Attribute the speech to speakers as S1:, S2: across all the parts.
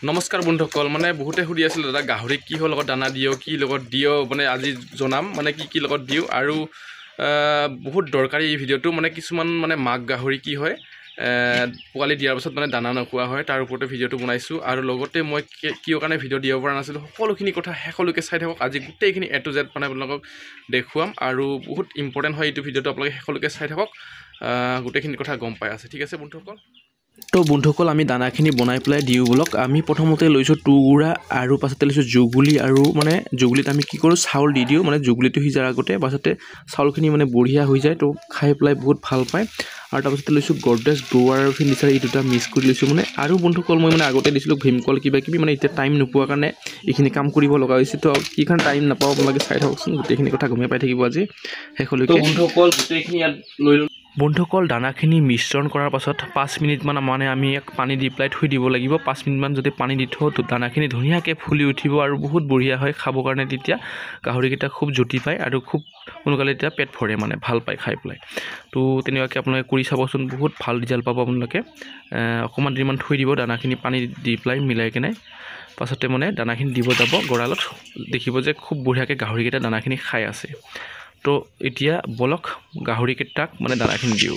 S1: নমস্কাৰ বন্ধুসকল মানে বহুতে সুধি আছিল দাদা গাহৰি কি হ'ল লগত দানা দিও কি লগত দিও মানে আজি জনাম মানে কি লগত দিও আৰু বহুত দৰকাৰী এই ভিডিওটো মানে কিছুমান মানে মাক গাহৰি কি হয় পোৱালি দিয়াৰ পাছত মানে দানা নখোৱা হয় তাৰ ওপৰতে ভিডিওটো বনাইছো আৰু লগতে মই কিয় কাৰণে ভিডিও দিব পৰা নাছিল সকলোখিনি কথা শেষলৈকে চাই থাকক আজি গোটেইখিনি A to Z মানে আপোনালোকক দেখুৱাম আৰু বহুত ইম্পৰ্টেন্ট হয় এইটো ভিডিওটো আপোনালোকে শেষলৈকে চাই থাকক গোটেইখিনি কথা গম পাই আছে ঠিক আছে বন্ধুসকল তো বন্ধুসকল আমি দানাখিনি বনাই পেলাই দিও ব্লক আমি প্ৰথমতে লৈছো টুগুৰা আৰু পাছতে লৈছো জুগুলি আৰু মানে জুগুলিত আমি কি কৰো চাউল দি দিও মানে জুগুলিটো হিজাৰ আগতে পাছতে চাউলখিনি মানে বঢ়িয়া হৈ যায় তো খাই পেলাই বহুত ভাল পায় আৰু তাৰপাছতে লৈছো গৰ্ডেছ গ্ৰোৱাৰ ফিনিচাৰ এই দুটা মিক্স কৰি লৈছো মানে আৰু বন্ধুসকল মই মানে আগতে দিছিলো ভীমকল কিবা কিবি মানে এতিয়া টাইম নোপোৱাৰ কাৰণে এইখিনি কাম কৰিব লগা হৈছে তো কি কাৰণ টাইম নাপাও আপোনালোকে চাই থাককচোন গোটেইখিনি কথা গমে পাই থাকিব আজি শেষলৈকে তো বন্ধুসকল গোটেইখিনি ইয়াত লৈ বন্ধুসকল দানাখিনি মিশ্ৰণ কৰাৰ পাছত 5 মিনিট মান মানে আমি পানী দি প্লাই থৈ দিব লাগিব 5 মিনিট মান যদি পানী দি থও তো দানাখিনি ধুনীয়াকৈ ফুলি উঠিব আৰু বহুত বঢ়িয়া হয় খাবৰ কাৰণে তেতিয়া গাহৰিকেইটা খুব জুতি পায় আৰু খুব সোনকালে তেতিয়া পেট ভৰে মানে ভাল পায় খাই পেলাই তো তেনেকুৱাকৈ আপোনালোকে কৰি চাবচোন বহুত ভাল ৰিজাল্ট পাব আপোনালোকে অকণমান দিনমান থৈ দিব দানাখিনি পানী দি প্লাই মিলাই কেনে পাছতে মানে দানাখিনি দিব যাব গড়ালত দেখিব যে খুব বঢ়িয়াকৈ গাহৰিকেইটা দানাখিনি খাই আছে তো এতিয়া বলক গাহৰিকেইটাক মানে দানাখিনি দিও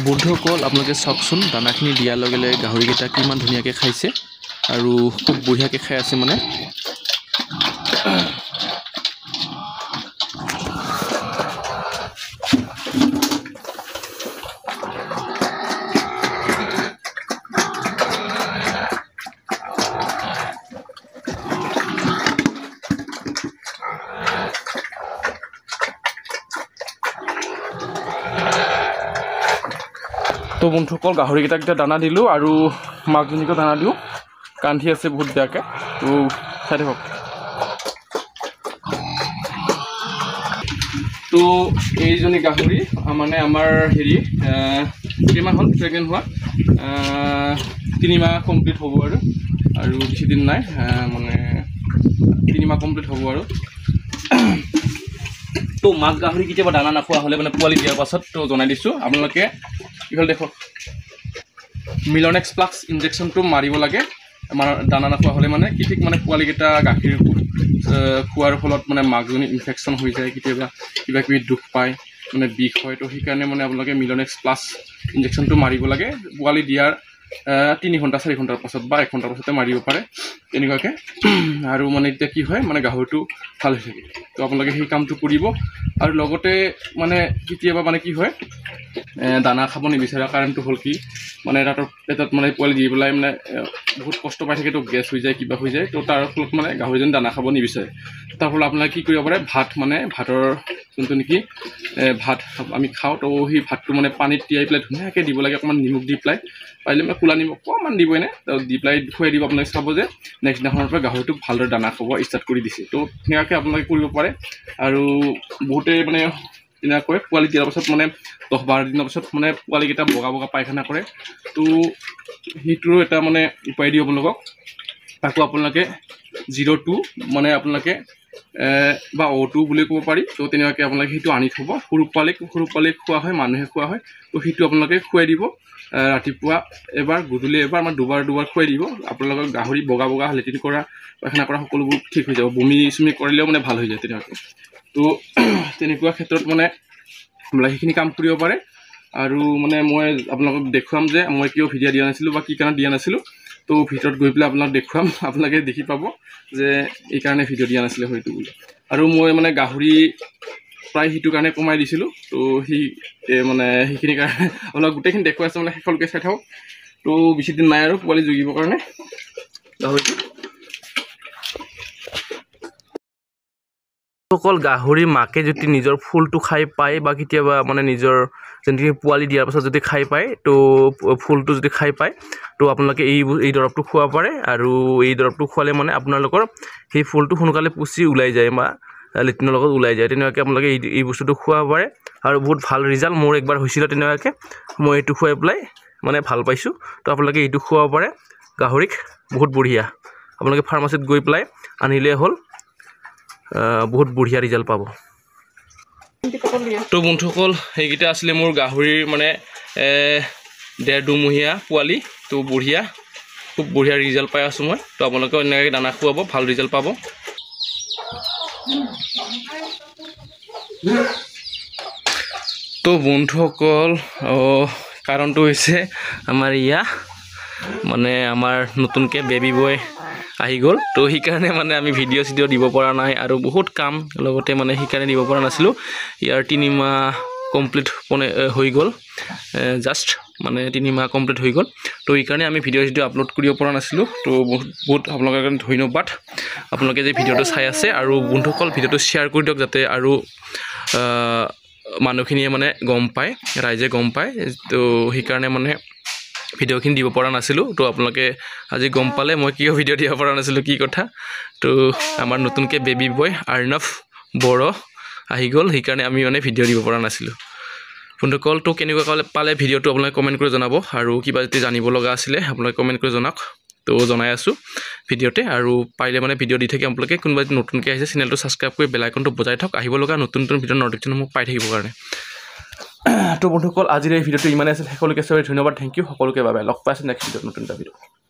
S1: বন্ধুসকল আপোনালোকে চাওকচোন দানাখিনি দিয়াৰ লগে লগে গাহৰিকেইটা কিমান ধুনীয়াকৈ খাইছে আৰু খুব বঢ়িয়াকৈ খাই আছে মানে তো বন্ধুসকল গাহৰিকেইটাক এতিয়া দানা দিলো আৰু মাকজনীকো দানা দিও কান্ধি আছে বহুত বেয়াকৈ তো চাই থাকক তো এইজনী গাহৰি মানে আমাৰ হেৰি কিমান হ'ল প্ৰেগনেণ্ট হোৱা 3 মাহ কমপ্লিট হ'ব আৰু বেছি দিন নাই মানে 3 মাহ কমপ্লিট হ'ব আৰু তো মাক গাহৰি কেতিয়াবা দানা নাখোৱা হ'লে মানে পোৱালি দিয়াৰ পাছত তো জনাই দিছোঁ আপোনালোকে কি হ'ল দেখক মিলনেক্স প্লাক্স ইনজেকশ্যনটো মাৰিব লাগে আমাৰ দানা নাখোৱা হ'লে মানে কি ঠিক মানে পোৱালিকেইটা গাখীৰ খোৱাৰ ফলত মানে মাকজনী ইনফেকশ্যন হৈ যায় কেতিয়াবা কিবা কিবি দুখ পায় মানে বিষ হয় তো সেইকাৰণে মানে আপোনালোকে মিলনেক্স প্লাছ ইনজেকশ্যনটো মাৰিব লাগে পোৱালি দিয়াৰ 3 ঘণ্টা 4 ঘণ্টাৰ পাছত বা 1 ঘণ্টাৰ পাছতে মাৰিব পাৰে তেনেকুৱাকৈ আৰু মানে এতিয়া কি হয় মানে গাহৰিটো ভাল হৈ থাকে তো আপোনালোকে সেই কামটো কৰিব আৰু লগতে মানে কেতিয়াবা মানে কি হয় দানা খাব নিবিচাৰা কাৰণটো হ'ল কি মানে তাতৰ পেটত মানে পোৱালি দি পেলাই মানে বহুত কষ্ট পাই থাকে তো গেছ হৈ যায় কিবা হৈ যায় তো তাৰ ফলত মানে গাহৰিজনী দানা খাব নিবিচাৰে তাৰ ফলত আপোনালোকে কি কৰিব পাৰে ভাত মানে ভাতৰ যোনটো নেকি ভাত আমি খাওঁ তো সেই ভাতটো মানে পানীত তিয়াই পেলাই ধুনীয়াকৈ দিব লাগে অকণমান নিমখ দি পেলাই পাৰিলে মানে কোলা নিমখ অকণমান দিব এনে দি পেলাই খুৱাই দিব আপোনালোকে চাব যে নেক্সট দিনাখনৰ পৰা গাহৰিটোক ভালদৰে দানা খাব ষ্টাৰ্ট কৰি দিছে তো ধুনীয়াকৈ আপোনালোকে কৰিব পাৰে আৰু বহুতে মানে তেনেকৈ পোৱালি দিয়াৰ পাছত মানে 10-12 দিনৰ পাছত মানে পোৱালিকেইটা বগা বগা পায়খানা কৰে তো সেইটোৰো এটা মানে উপায় দিওঁ আপোনালোকক তাকো আপোনালোকে 02 মানে আপোনালোকে বা O2 বুলি ক'ব পাৰি তো তেনেকুৱাকৈ আপোনালোকে সেইটো আনি থ'ব সৰু পোৱালিক খোৱা হয় মানুহে খোৱা হয় তো সেইটো আপোনালোকে খুৱাই দিব ৰাতিপুৱা এবাৰ গধূলি এবাৰ আমাৰ দুবাৰ খুৱাই দিব আপোনালোকৰ গাহৰি বগা বগা লেট্ৰিন কৰা পায়খানা কৰা সকলোবোৰ ঠিক হৈ যাব বমি চুমি কৰিলেও মানে ভাল হৈ যায় তেনেকুৱাকৈ তো তেনেকুৱা ক্ষেত্ৰত মানে আপোনালোকে সেইখিনি কাম কৰিব পাৰে আৰু মানে মই আপোনালোকক দেখুৱাম যে মই কিয় ভিডিঅ' দিয়া নাছিলোঁ বা কি কাৰণে দিয়া নাছিলোঁ তো ভিতৰত গৈ পেলাই আপোনাক দেখুৱাম আপোনালোকে দেখি পাব যে এই কাৰণে ভিডিঅ' দিয়া নাছিলে হয়তো বুলি আৰু মই মানে গাহৰি প্ৰায় সেইটো কাৰণে কমাই দিছিলোঁ তো সেই মানে সেইখিনি কাৰণে আপোনাক গোটেইখিনি দেখুৱাই আছে মানে শেষলৈকে চাই থাকক তো বেছি দিন নাই আৰু পোৱালি জগিবৰ কাৰণে গাহৰিটো সকল গাহৰি মাকে যদি নিজৰ ফুলটো খাই পায় বা কেতিয়াবা মানে নিজৰ যেনেকৈ পোৱালি দিয়াৰ পাছত যদি খাই পায় তো ফুলটো যদি খাই পায় তো আপোনালোকে এই দৰৱটো খুৱাব পাৰে আৰু এই দৰৱটো খুৱালে মানে আপোনালোকৰ সেই ফুলটো সোনকালে পুচি ওলাই যায় বা লেট্ৰিনৰ লগত ওলাই যায় তেনেকুৱাকৈ আপোনালোকে এই বস্তুটো খুৱাব পাৰে আৰু বহুত ভাল ৰিজাল্ট মোৰ একবাৰ হৈছিল তেনেকুৱাকৈ মই এইটো খুৱাই পেলাই মানে ভাল পাইছোঁ তো আপোনালোকে এইটো খুৱাব পাৰে গাহৰিক বহুত বঢ়িয়া আপোনালোকে ফাৰ্মাচীত গৈ পেলাই আনিলেই হ'ল বহুত বঢ়িয়া ৰিজাল্ট পাব তো বন্ধুসকল সেইকেইটা আছিলে মোৰ গাহৰিৰ মানে 1.5-2 মহীয়া পোৱালি তো বঢ়িয়া খুব বঢ়িয়া ৰিজাল্ট পাই আছোঁ মই তো আপোনালোকে এনেকৈ দানা খুৱাব ভাল ৰিজাল্ট পাব তো বন্ধুসকল কাৰণটো হৈছে আমাৰ ইয়া মানে আমাৰ নতুনকৈ বেবী বয় আহি গ'ল তো সেইকাৰণে মানে আমি ভিডিঅ' চিডিঅ' দিব পৰা নাই আৰু বহুত কাম লগতে মানে সেইকাৰণে দিব পৰা নাছিলোঁ ইয়াৰ 3 মাহ কমপ্লিট হৈ গ'ল জাষ্ট মানে 3 মাহ কমপ্লিট হৈ গ'ল তো এইকাৰণে আমি ভিডিঅ' চিডিঅ' আপলোড কৰিব পৰা নাছিলোঁ তো বহুত আপোনালোকৰ কাৰণে ধন্যবাদ আপোনালোকে যে ভিডিঅ'টো চাই আছে আৰু বন্ধুসকল ভিডিঅ'টো শ্বেয়াৰ কৰি দিয়ক যাতে আৰু মানুহখিনিয়ে মানে গম পায় ৰাইজে গম পায় তো সেইকাৰণে মানে ভিডিঅ'খিনি দিব পৰা নাছিলোঁ তো আপোনালোকে আজি গম পালে মই কিয় ভিডিঅ' দিব পৰা নাছিলোঁ কি কথা তো আমাৰ নতুনকৈ বেবী বয় আৰ্ণৱ বড়ো আহি গ'ল সেইকাৰণে আমি মানে ভিডিঅ' দিব পৰা নাছিলোঁ বন্ধুসকল তো কেনেকুৱা পালে ভিডিঅ'টো আপোনালোকে কমেণ্ট কৰি জনাব আৰু কিবা যদি জানিব লগা আছিলে আপোনালোকে কমেণ্ট কৰি জনাওক তো জনাই আছোঁ ভিডিঅ'তে আৰু পাৰিলে মানে ভিডিঅ' দি থাকি আপোনালোকে কোনোবা যদি নতুনকৈ আহিছে চেনেলটো ছাবস্ক্ৰাইব কৰি বেল আইকনটো বজাই থওক আহিব লগা নতুন নতুন ভিডিঅ'ৰ নটিফিকেশ্যন মোক পাই থাকিবৰ কাৰণে তো বন্ধুসকল আজিৰ এই ভিডিঅ'টো ইমানেই আছিল সকলোকে ধন্যবাদ থেংক ইউ সকলোকে বাবে লগ পাইছোঁ নেক্সট ভিডিঅ'ত নতুন এটা ভিডিঅ'